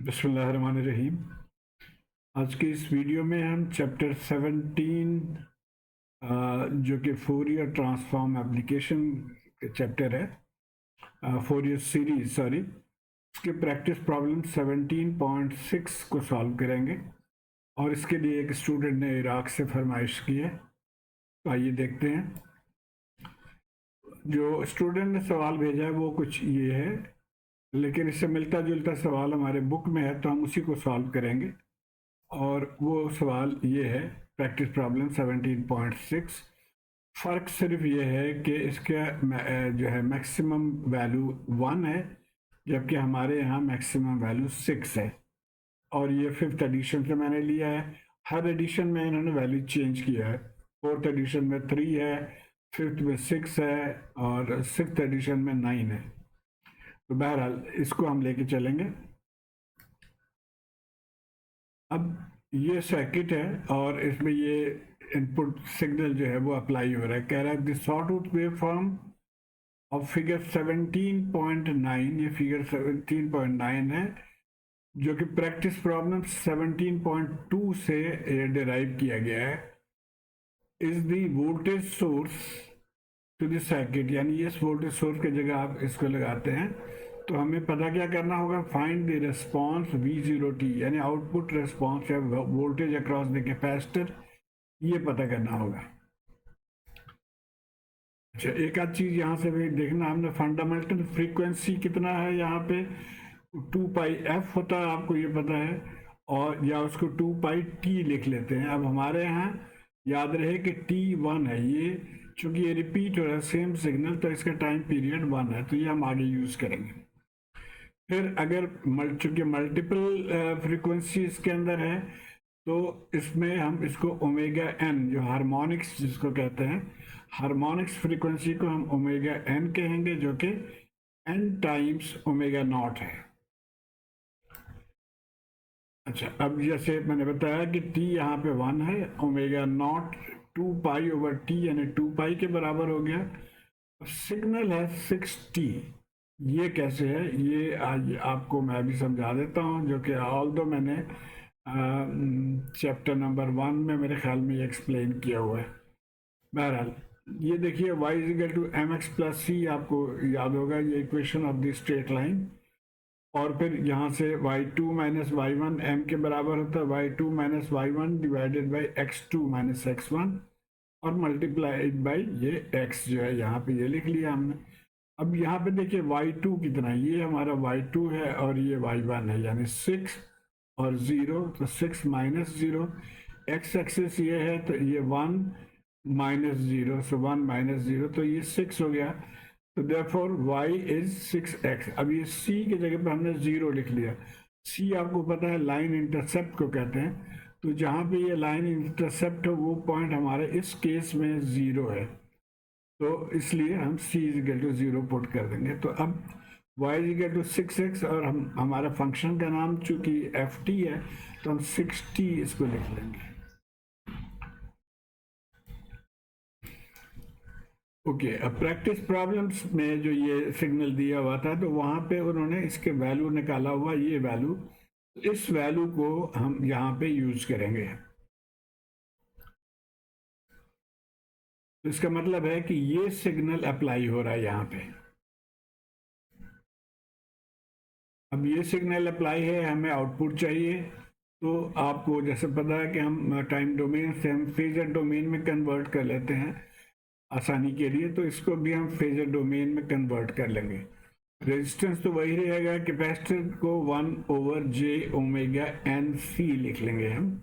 बिस्मिल्लाहिर्रहमानिर्रहीम। आज की इस वीडियो में हम चैप्टर 17 जो कि फोरियर ट्रांसफॉर्म एप्लीकेशन के चैप्टर है, फोरियर सीरीज सॉरी, उसके प्रैक्टिस प्रॉब्लम 17.6 को सॉल्व करेंगे और इसके लिए एक स्टूडेंट ने इराक से फरमाइश की है। तो आइए देखते हैं। जो स्टूडेंट ने सवाल भेजा है वो कुछ ये है, लेकिन इससे मिलता जुलता सवाल हमारे बुक में है तो हम उसी को सॉल्व करेंगे। और वो सवाल ये है, प्रैक्टिस प्रॉब्लम 17.6। फ़र्क सिर्फ ये है कि इसका जो है मैक्सिमम वैल्यू 1 है, जबकि हमारे यहाँ मैक्सिमम वैल्यू 6 है। और ये फिफ्थ एडिशन से मैंने लिया है। हर एडिशन में इन्होंने वैल्यू चेंज किया है। फोर्थ एडिशन में 3 है, फिफ्थ में 6 है और सिक्स्थ एडिशन में 9 है। तो बहरहाल इसको हम लेके चलेंगे। अब ये सर्किट है और इसमें ये इनपुट सिग्नल जो है वो अप्लाई हो रहा है। कह रहा है this sawtooth wave form of figure 17.9, ये फिगर 17.9 है जो कि प्रैक्टिस प्रॉब्लम 17.2 से डिराइव किया गया है। Is the voltage source to the circuit, यानी इस वोल्टेज सोर्स की जगह आप इसको लगाते हैं तो हमें पता क्या करना होगा, फाइंड द रिस्पॉन्स V0t, यानी आउटपुट रिस्पॉन्स या वोल्टेज अक्रॉस द कैपेसिटर, ये पता करना होगा। अच्छा, एक आध चीज यहाँ से भी देखना, हमने फंडामेंटल फ्रीक्वेंसी कितना है यहाँ पे 2πf होता है, आपको ये पता है, और या उसको 2πt लिख लेते हैं। अब हमारे यहाँ याद रहे कि t1 है, ये चूंकि ये रिपीट हो रहा है सेम सिग्नल, तो इसका टाइम पीरियड 1 है, तो ये हम आगे यूज करेंगे। फिर अगर चूंकि मल्टीपल फ्रीक्वेंसी इसके अंदर है तो इसमें हम इसको ओमेगा एन, जो हार्मोनिक्स जिसको कहते हैं, हार्मोनिक्स फ्रीक्वेंसी को हम ओमेगा एन कहेंगे, जो कि एन टाइम्स ओमेगा नॉट है। अच्छा, अब जैसे मैंने बताया कि टी यहाँ पे 1 है, ओमेगा नॉट 2π/t यानी 2π के बराबर हो गया। सिग्नल है 6t। ये कैसे है, ये आज आपको मैं भी समझा देता हूँ, जो कि ऑल दो मैंने चैप्टर नंबर 1 में मेरे ख्याल में ये एक्सप्लेन किया हुआ है। बहरहाल ये देखिए y equal to mx plus c, आपको याद होगा ये equation of the straight line. और फिर यहाँ से y2 माइनस y1 m के बराबर होता है, y2 minus y1 divided by x2 minus x1 और मल्टीप्लाइड बाई ये x जो है यहाँ पे ये लिख लिया हमने। अब यहाँ पे देखिए y2 कितना है, ये हमारा y2 है और ये y1 है, यानी 6 और 0, तो 6 माइनस 0, x एक्सिस ये है तो ये 1 माइनस 0, सो 1 माइनस 0, तो ये 6 हो गया। तो देयरफॉर y इज 6x। अब ये c की जगह पे हमने 0 लिख लिया। c आपको पता है लाइन इंटरसेप्ट को कहते हैं, तो जहाँ पे ये लाइन इंटरसेप्ट हो वो पॉइंट हमारे इस केस में 0 है, तो इसलिए हम c इक्वल टू 0 पुट कर देंगे। तो अब y इक्वल टू 6x और हमारा फंक्शन का नाम चूंकि ft है तो हम 6t इसको लिख लेंगे। ओके, अब प्रैक्टिस प्रॉब्लम्स में जो ये सिग्नल दिया हुआ था तो वहां पे उन्होंने इसके वैल्यू निकाला हुआ, ये वैल्यू, इस वैल्यू को हम यहाँ पे यूज करेंगे। तो इसका मतलब है कि ये सिग्नल अप्लाई हो रहा है यहाँ पे। अब ये सिग्नल अप्लाई है, हमें आउटपुट चाहिए, तो आपको जैसे पता है कि हम टाइम डोमेन से हम फेजर डोमेन में कन्वर्ट कर लेते हैं आसानी के लिए, तो इसको भी हम फेजर डोमेन में कन्वर्ट कर लेंगे। रेजिस्टेंस तो वही रहेगा, कैपेसिटर को 1/j ओमेगा एन सी लिख लेंगे हम,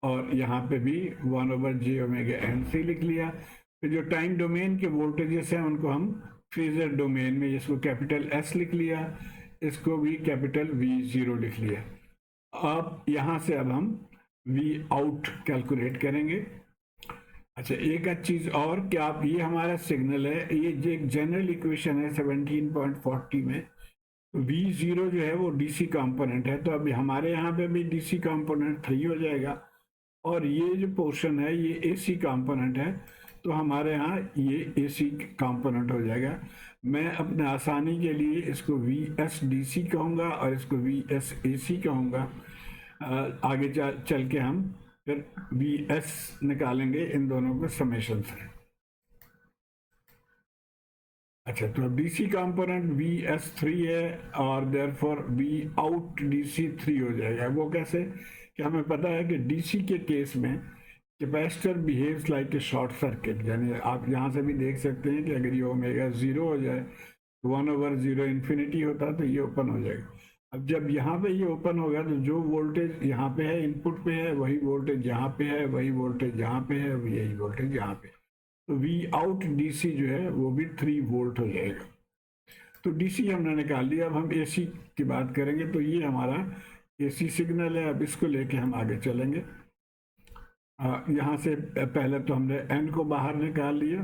और यहाँ पे भी 1/j ओमेगा एन सी लिख लिया। फिर जो टाइम डोमेन के वोल्टेजेस हैं उनको हम फेजर डोमेन में, इसको कैपिटल S लिख लिया, इसको भी कैपिटल V0 लिख लिया। अब यहाँ से अब हम V आउट कैलकुलेट करेंगे। अच्छा, एक चीज और कि आप, ये हमारा सिग्नल है, ये जो एक जनरल इक्वेशन है 17.40 में, V0 जो है वो डीसी कंपोनेंट है, तो अब हमारे यहाँ पे भी डीसी कंपोनेंट 3 हो जाएगा, और ये जो पोर्शन है ये एसी कंपोनेंट है, तो हमारे यहाँ ये एसी कंपोनेंट हो जाएगा। मैं अपने आसानी के लिए इसको वी एस डी सी कहूँगा और इसको वी एस ए सी कहूँगा। आगे चल के हम फिर वी एस निकालेंगे इन दोनों को समेशन से। अच्छा, तो DC component V S three है और therefore V out D C three हो जाएगा। वो कैसे कि हमें पता है कि डीसी के केस में capacitor behaves like a short circuit, यानी आप यहाँ से भी देख सकते हैं कि अगर ये ओमेगा जीरो हो जाए तो 1/0 इन्फिनिटी होता तो ये ओपन हो जाएगा। अब जब यहाँ पे ये ओपन होगा तो जो वोल्टेज यहाँ पे है इनपुट पे है, वही वोल्टेज यहाँ पे है, वही वोल्टेज यहाँ पे है, यही वोल्टेज यहाँ पे। तो वी आउट डीसी जो है वो भी 3 वोल्ट हो जाएगा। तो डीसी हमने निकाल लिया। अब हम एसी की बात करेंगे। तो ये हमारा एसी सिग्नल है। अब इसको लेके हम आगे चलेंगे। यहाँ से पहले तो हमने एन को बाहर निकाल लिया।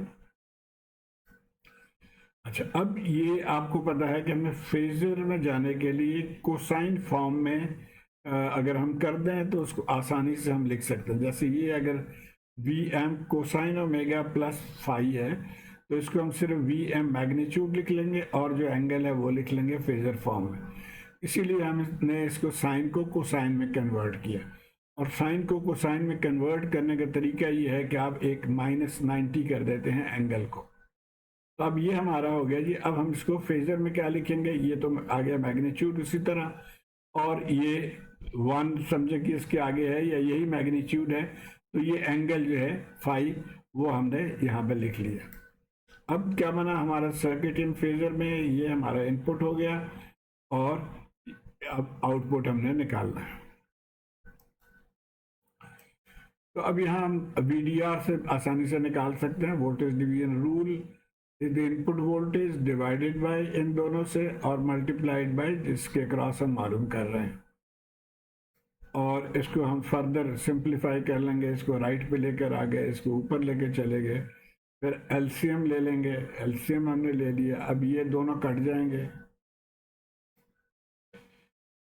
अच्छा, अब ये आपको पता है कि हमें फेजर में जाने के लिए कोसाइन फॉर्म में अगर हम कर दें तो उसको आसानी से हम लिख सकते हैं। जैसे ये अगर V M cosine omega plus phi है तो इसको हम सिर्फ वी एम मैग्नीट्यूड लिख लेंगे और जो एंगल है वो लिख लेंगे फेजर फॉर्म में। इसीलिए हमने इसको साइन को कोसाइन में कन्वर्ट किया। और साइन को कोसाइन में कन्वर्ट करने का तरीका ये है कि आप एक -90 कर देते हैं एंगल को। तो अब ये हमारा हो गया जी। अब हम इसको फेजर में क्या लिखेंगे, ये तो आ गया मैग्नीट्यूड उसी तरह, और ये 1 समझे कि इसके आगे है या यही मैग्नीट्यूड है, तो ये एंगल जो है फाई वो हमने यहाँ पे लिख लिया। अब क्या बना हमारा सर्किट इन फेजर में, ये हमारा इनपुट हो गया और अब आउटपुट हमने निकालना है। तो अब यहाँ हम VDR से आसानी से निकाल सकते हैं। Voltage division rule is the input voltage divided by इन दोनों से और मल्टीप्लाइड बाय जिसके क्रॉस हम मालूम कर रहे हैं। और इसको हम फर्दर सिंप्लीफाई कर लेंगे, इसको राइट पे लेकर आ गए, इसको ऊपर लेके चले गए, फिर एलसीएम ले लेंगे। एलसीएम हमने ले लिया। अब ये दोनों कट जाएंगे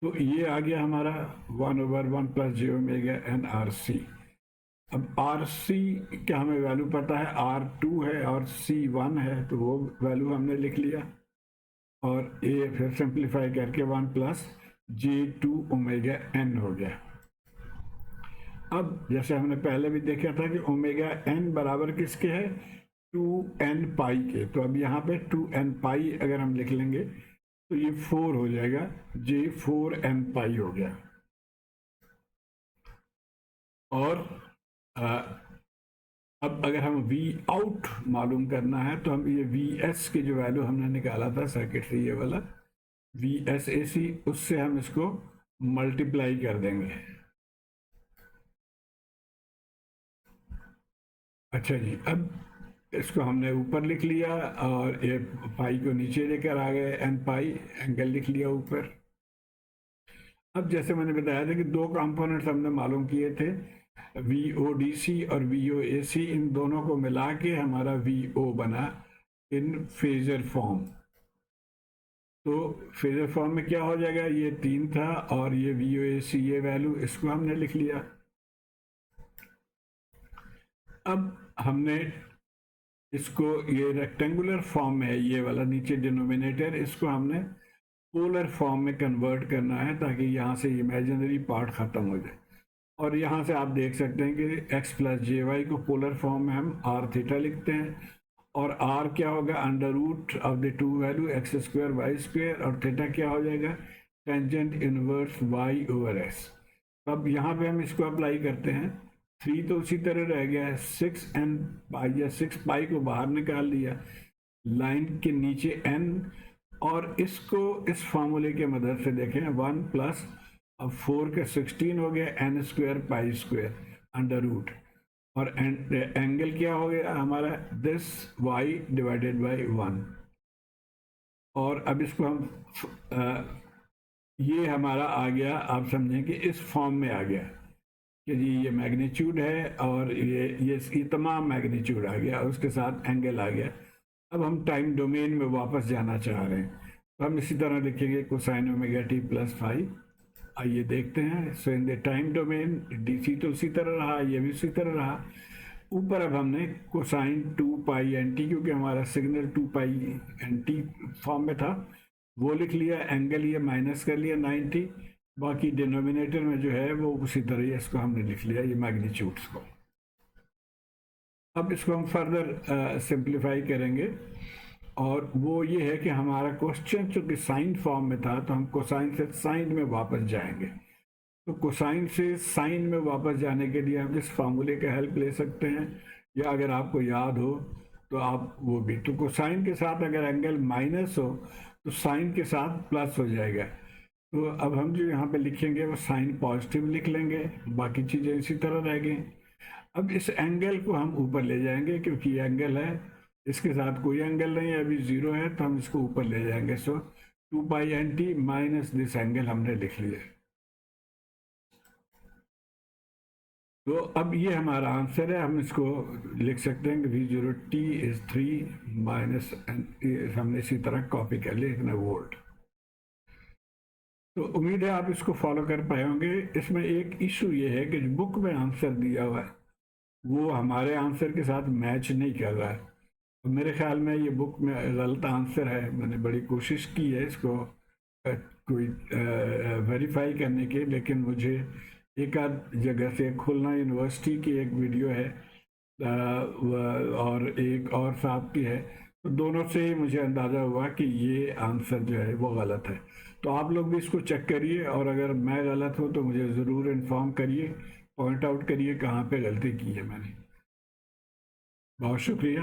तो ये आ गया हमारा 1/1 + j⍵NRC। अब RC क्या हमें वैल्यू पता है, R2 है और C 1 है, तो वो वैल्यू हमने लिख लिया। और ये फिर सिंप्लीफाई करके 1 + j2⍵n हो गया। अब जैसे हमने पहले भी देखा था कि ⍵n बराबर किसके है, 2n पाई के। तो अब यहाँ पे 2n पाई अगर हम लिख लेंगे तो ये 4 हो जाएगा, j4n पाई हो गया। और अब अगर हम वी आउट मालूम करना है तो हम ये वी एस की जो वैल्यू हमने निकाला था सर्किट से, ये वाला वी एस ए सी, उससे हम इसको मल्टीप्लाई कर देंगे। अच्छा जी, अब इसको हमने ऊपर लिख लिया और ये पाई को नीचे लेकर आ गए, एन पाई एंगल लिख लिया ऊपर। अब जैसे मैंने बताया था कि दो कंपोनेंट्स हमने मालूम किए थे, VODC और VOAC, इन दोनों को मिला के हमारा VO बना इन फेजर फॉर्म। तो फेजर फॉर्म में क्या हो जाएगा, ये 3 था और ये VOAC ये वैल्यू, इसको हमने लिख लिया। अब हमने इसको, ये रेक्टेंगुलर फॉर्म में है ये वाला नीचे डिनोमिनेटर, इसको हमने पोलर फॉर्म में कन्वर्ट करना है ताकि यहाँ से इमेजिनरी पार्ट खत्म हो जाए। और यहाँ से आप देख सकते हैं कि x + jy को पोलर फॉर्म में हम r θ लिखते हैं और r क्या होगा, √2 वैल्यू x² y², और थीटा क्या हो जाएगा, टेंजेंट इनवर्स y/s। अब यहाँ पे हम इसको अप्लाई करते हैं। 3 तो उसी तरह रह गया है, 6n पाई या 6 पाई को बाहर निकाल दिया लाइन के नीचे n, और इसको इस फार्मूले के मदद से देखें 1 + अब 4 के 16 हो गया, n² π² √, और एंगल क्या हो गया हमारा, दिस y/1। और अब इसको हम ये हमारा आ गया, आप समझें कि इस फॉर्म में आ गया कि जी ये मैग्नीट्यूड है और ये तमाम मैग्नीट्यूड आ गया, उसके साथ एंगल आ गया। अब हम टाइम डोमेन में वापस जाना चाह रहे हैं तो हम इसी तरह लिखेंगे कोसाइन ⍵t + फाई। आइए देखते हैं। So in the time domain DC तो उसी तरह रहा, ये भी उसी तरह रहा। ऊपर अब हमने कोसाइन 2 पाई एन टी, क्योंकि हमारा signal 2 pi n T form में था, वो लिख लिया। एंगल ये माइनस कर लिया 90, बाकी डिनोमिनेटर में जो है वो उसी तरह इसको हमने लिख लिया, ये मैग्नीट्यूड्स को। अब इसको हम फर्दर सिंप्लीफाई करेंगे, और वो ये है कि हमारा क्वेश्चन चूंकि साइन फॉर्म में था, तो हम कोसाइन से साइन में वापस जाएंगे। तो कोसाइन से साइन में वापस जाने के लिए हम इस फार्मूले का हेल्प ले सकते हैं, या अगर आपको याद हो तो आप वो भी। तो कोसाइन के साथ अगर एंगल माइनस हो तो साइन के साथ प्लस हो जाएगा। तो अब हम जो यहाँ पे लिखेंगे वो साइन पॉजिटिव लिख लेंगे, बाकी चीज़ें इसी तरह रह गई। अब इस एंगल को हम ऊपर ले जाएंगे, क्योंकि ये एंगल है, इसके साथ कोई एंगल नहीं है, अभी जीरो है, तो हम इसको ऊपर ले जाएंगे। So 2 pi n t minus this angle हमने लिख लिया। तो अब ये हमारा आंसर है। हम इसको लिख सकते हैं कि V0t इज 3 माइनस, हमने इसी तरह कॉपी कर लिया वोल्ट। तो उम्मीद है आप इसको फॉलो कर पाए होंगे। इसमें एक इशू ये है कि जो बुक में आंसर दिया हुआ है वो हमारे आंसर के साथ मैच नहीं कर रहा है। तो मेरे ख्याल में ये बुक में गलत आंसर है। मैंने बड़ी कोशिश की है इसको कोई वेरीफाई करने की, लेकिन मुझे एक आध जगह से, खुलना यूनिवर्सिटी की एक वीडियो है और एक और साहब की है, तो दोनों से ही मुझे अंदाज़ा हुआ कि ये आंसर जो है वो गलत है। तो आप लोग भी इसको चेक करिए, और अगर मैं गलत हूँ तो मुझे ज़रूर इन्फॉर्म करिए, पॉइंट आउट करिए कहाँ पे गलती की है मैंने। बहुत शुक्रिया।